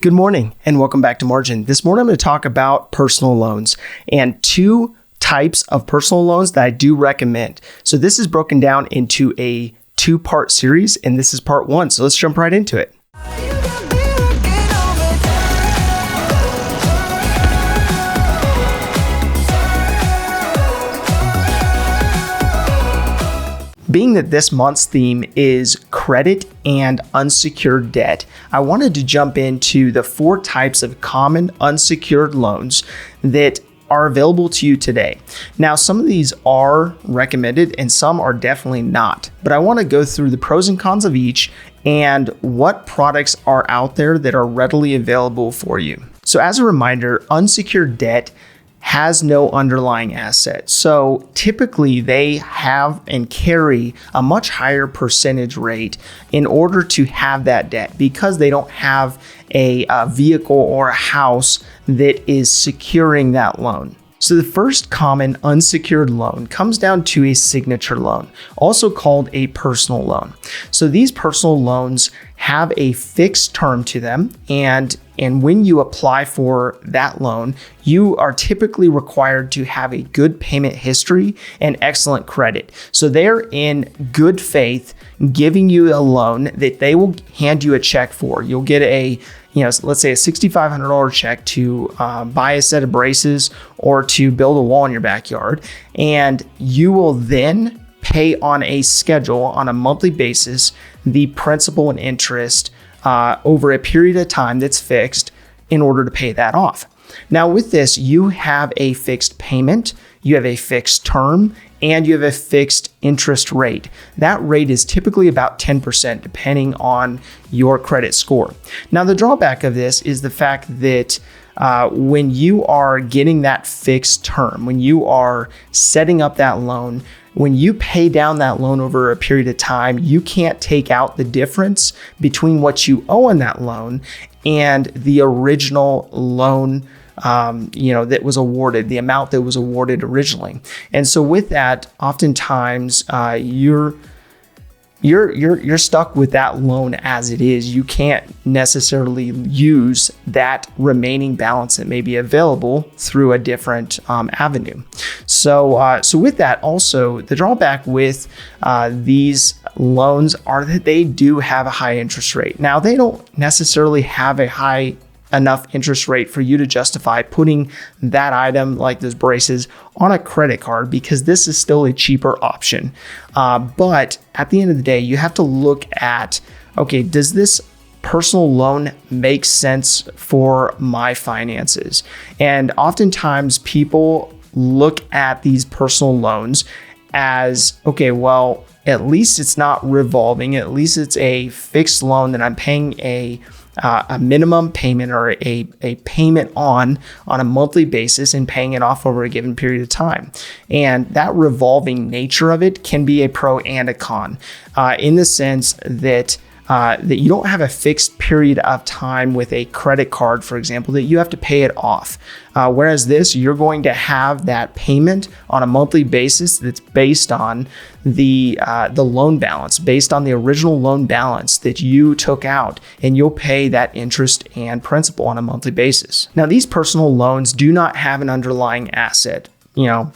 Good morning and welcome back to Margin. This morning I'm going to talk about personal loans and two types of personal loans that I do recommend. So this is broken down into a two-part series and this is part one. So let's jump right into it. Being that this month's theme is credit and unsecured debt, I wanted to jump into the four types of common unsecured loans that are available to you today. Now, some of these are recommended and some are definitely not, but I want to go through the pros and cons of each and what products are out there that are readily available for you. So as a reminder, unsecured debt has no underlying asset. So typically they have and carry a much higher percentage rate in order to have that debt because they don't have a vehicle or a house that is securing that loan. So the first common unsecured loan comes down to a signature loan, also called a personal loan. So these personal loans have a fixed term to them, and when you apply for that loan, you are typically required to have a good payment history and excellent credit. So they're in good faith giving you a loan that they will hand you a check for. You'll get let's say a $6,500 check to buy a set of braces or to build a wall in your backyard. And you will then pay on a schedule on a monthly basis, the principal and interest over a period of time that's fixed in order to pay that off. Now with this, you have a fixed payment, you have a fixed term, and you have a fixed interest rate. That rate is typically about 10% depending on your credit score. Now the drawback of this is the fact that when you are getting that fixed term, when you are setting up that loan, when you pay down that loan over a period of time, you can't take out the difference between what you owe on that loan and the original loan that was awarded, the amount that was awarded originally. And so with that, oftentimes you're stuck with that loan as it is. You can't necessarily use that remaining balance that may be available through a different avenue. So with that, also the drawback with these loans are that they do have a high interest rate. Now they don't necessarily have a high enough interest rate for you to justify putting that item like those braces on a credit card because this is still a cheaper option. But at the end of the day, you have to look at, okay, does this personal loan make sense for my finances? And oftentimes people look at these personal loans as, okay, well, at least it's not revolving. At least it's a fixed loan that I'm paying a minimum payment or a payment on a monthly basis and paying it off over a given period of time. And that revolving nature of it can be a pro and a con in the sense that you don't have a fixed period of time with a credit card, for example, that you have to pay it off. Whereas this, you're going to have that payment on a monthly basis that's based on the loan balance, based on the original loan balance that you took out, and you'll pay that interest and principal on a monthly basis. Now, these personal loans do not have an underlying asset,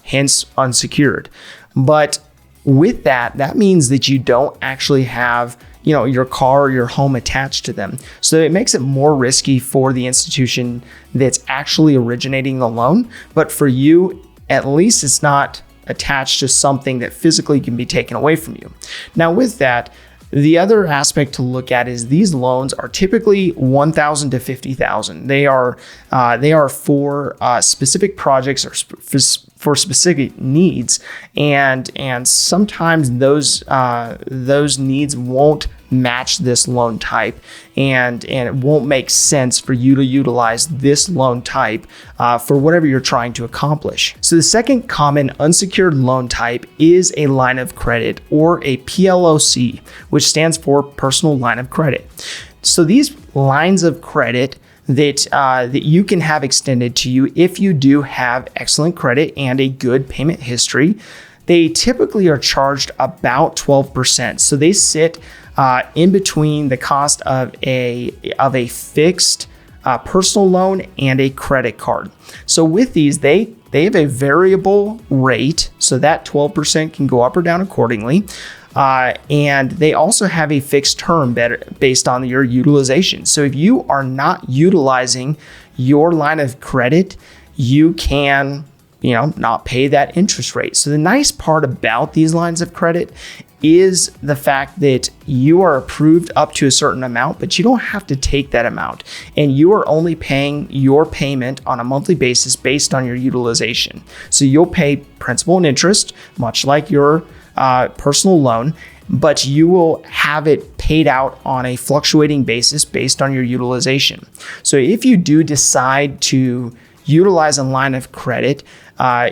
hence unsecured. But with that means that you don't actually have your car or your home attached to them. So it makes it more risky for the institution that's actually originating the loan. But for you, at least it's not attached to something that physically can be taken away from you. Now with that, the other aspect to look at is these loans are typically $1,000 to $50,000. They are for specific projects or for specific needs, and sometimes those needs won't match this loan type, and it won't make sense for you to utilize this loan type for whatever you're trying to accomplish. So the second common unsecured loan type is a line of credit, or a PLOC, which stands for personal line of credit. So these lines of credit that you can have extended to you if you do have excellent credit and a good payment history, they typically are charged about 12%. So they sit in between the cost of a fixed personal loan, and a credit card. So with these, they have a variable rate, so that 12% can go up or down accordingly. And they also have a fixed term based on your utilization. So if you are not utilizing your line of credit, you can, not pay that interest rate. So the nice part about these lines of credit is the fact that you are approved up to a certain amount, but you don't have to take that amount. And you are only paying your payment on a monthly basis based on your utilization. So you'll pay principal and interest, much like your personal loan, but you will have it paid out on a fluctuating basis based on your utilization. So if you do decide to utilize a line of credit,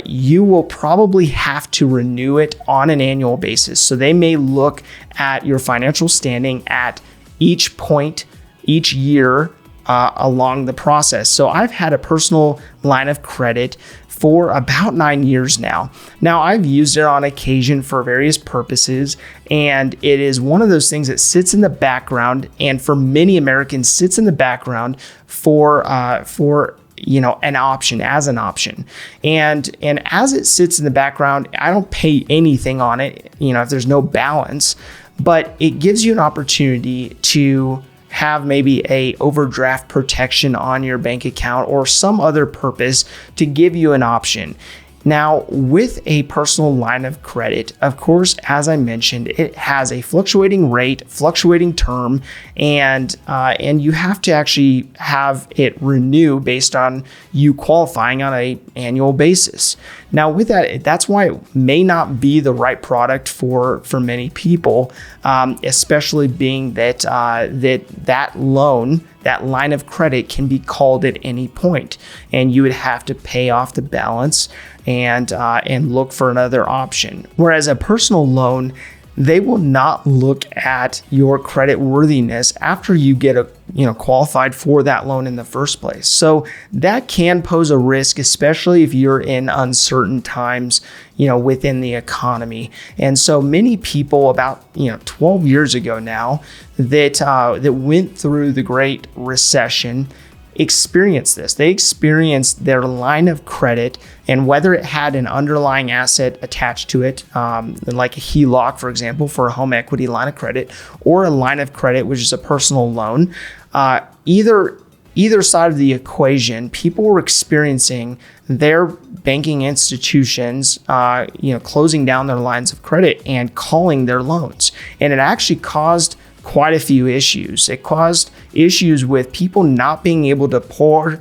you will probably have to renew it on an annual basis. So they may look at your financial standing at each point, each year along the process. So I've had a personal line of credit for about 9 years now. Now, I've used it on occasion for various purposes, and it is one of those things that sits in the background, and for many Americans sits in the background for an option, as an option. And as it sits in the background, I don't pay anything on it, if there's no balance, but it gives you an opportunity to have maybe a overdraft protection on your bank account or some other purpose to give you an option. Now, with a personal line of credit, of course, as I mentioned, it has a fluctuating rate, fluctuating term, and you have to actually have it renew based on you qualifying on an annual basis. Now, with that, that's why it may not be the right product for many people, especially being that that loan, that line of credit can be called at any point, and you would have to pay off the balance and look for another option. Whereas a personal loan, they will not look at your credit worthiness after you get qualified for that loan in the first place. So that can pose a risk, especially if you're in uncertain times, within the economy. And so many people about 12 years ago now that went through the Great Recession experienced this. They experienced their line of credit, and whether it had an underlying asset attached to it, like a HELOC, for example, for a home equity line of credit, or a line of credit, which is a personal loan, either side of the equation, people were experiencing their banking institutions, closing down their lines of credit and calling their loans. And it actually caused quite a few issues. It caused issues with people not being able to pour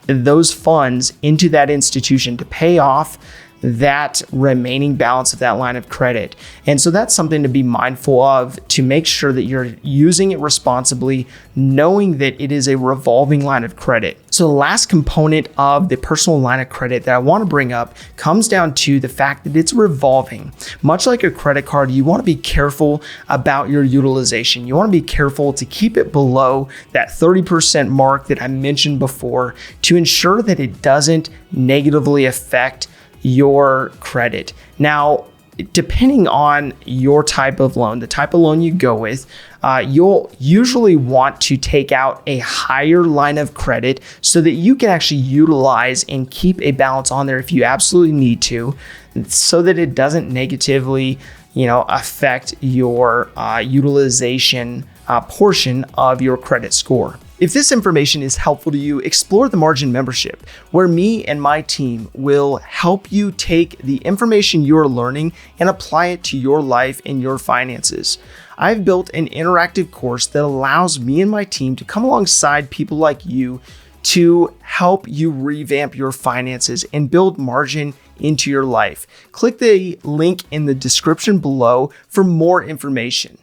those funds into that institution to pay off that remaining balance of that line of credit. And so that's something to be mindful of, to make sure that you're using it responsibly, knowing that it is a revolving line of credit. So the last component of the personal line of credit that I want to bring up comes down to the fact that it's revolving. Much like a credit card, you want to be careful about your utilization. You want to be careful to keep it below that 30% mark that I mentioned before, to ensure that it doesn't negatively affect your credit. Now, depending on your type of loan, the type of loan you go with, you'll usually want to take out a higher line of credit so that you can actually utilize and keep a balance on there if you absolutely need to, so that it doesn't negatively, affect your utilization portion of your credit score. If this information is helpful to you, explore the Margin membership, where me and my team will help you take the information you're learning and apply it to your life and your finances. I've built an interactive course that allows me and my team to come alongside people like you to help you revamp your finances and build margin into your life. Click the link in the description below for more information.